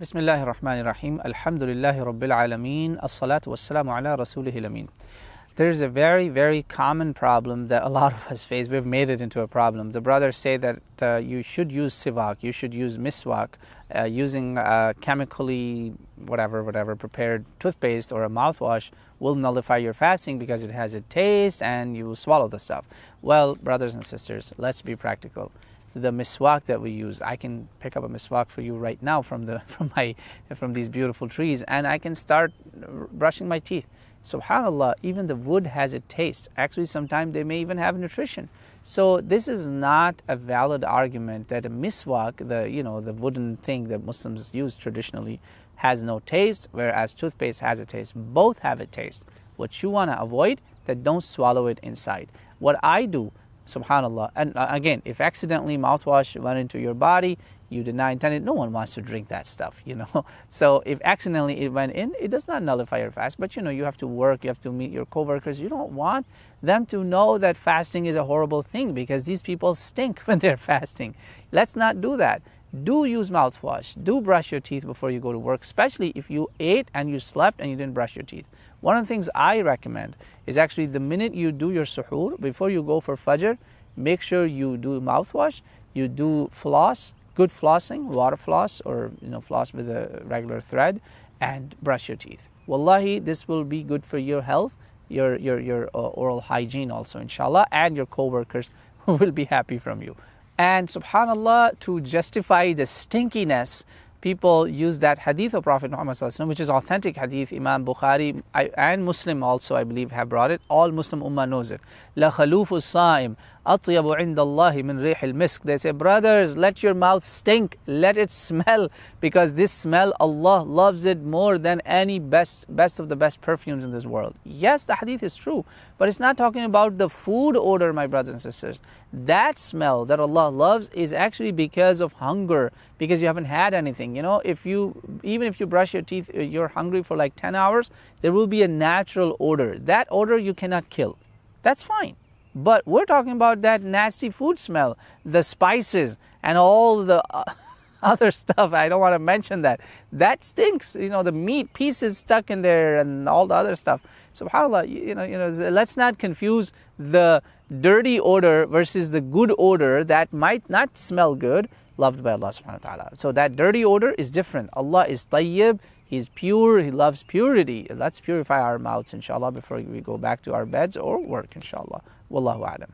Bismillahir Rahmanir Rahim. Alhamdulillahi Rabbil Alameen. As-salatu was-salamu ala rasulihil ameen. There's a very, very common problem that a lot of us face. We've made it into a problem. The brothers say that you should use siwak, you should use miswak, using chemically whatever prepared toothpaste or a mouthwash will nullify your fasting because it has a taste and you will swallow the stuff. Well, brothers and sisters, let's be practical. The miswak that we use, I can pick up a miswak for you right now from these beautiful trees, and I can start brushing my teeth. Subhanallah, even the wood has a taste. Actually, sometimes they may even have nutrition. So this is not a valid argument that a miswak, the wooden thing that Muslims use traditionally, has no taste, whereas toothpaste has a taste. Both have a taste. What you want to avoid, that don't swallow it inside. What I do, subhanallah, and again, if accidentally mouthwash went into your body, you did not intend it, no one wants to drink that stuff, So if accidentally it went in, it does not nullify your fast, but you have to work, you have to meet your coworkers. You don't want them to know that fasting is a horrible thing because these people stink when they're fasting. Let's not do that. Do use mouthwash. Do brush your teeth before you go to work, especially if you ate and you slept and you didn't brush your teeth. One of the things I recommend is actually the minute you do your suhoor, before you go for fajr, make sure you do mouthwash, you do floss, good flossing, water floss, or floss with a regular thread, and brush your teeth. Wallahi, this will be good for your health, your oral hygiene also, inshallah, and your co-workers will be happy from you. And subhanallah, to justify the stinkiness, people use that hadith of Prophet Muhammad ﷺ, which is authentic hadith. Imam Bukhari and Muslim also, I believe, have brought it. All Muslim ummah knows it. La khalufu sa'im atyabu inda Allahi min rih al-misk. They say, brothers, let your mouth stink, let it smell, because this smell, Allah loves it more than any best of the best perfumes in this world. Yes, the hadith is true, but it's not talking about the food odor, my brothers and sisters. That smell that Allah loves is actually because of hunger, because you haven't had anything. Even if you brush your teeth, you're hungry for like 10 hours, there will be a natural odor. That odor you cannot kill. That's fine. But we're talking about that nasty food smell, the spices and all the other stuff. I don't want to mention that. That stinks. The meat pieces stuck in there and all the other stuff. SubhanAllah, let's not confuse the dirty odor versus the good odor that might not smell good, loved by Allah subhanahu wa ta'ala. So that dirty odor is different. Allah is tayyib, He's pure, He loves purity. Let's purify our mouths, inshallah, before we go back to our beds or work, inshallah. Wallahu a'lam.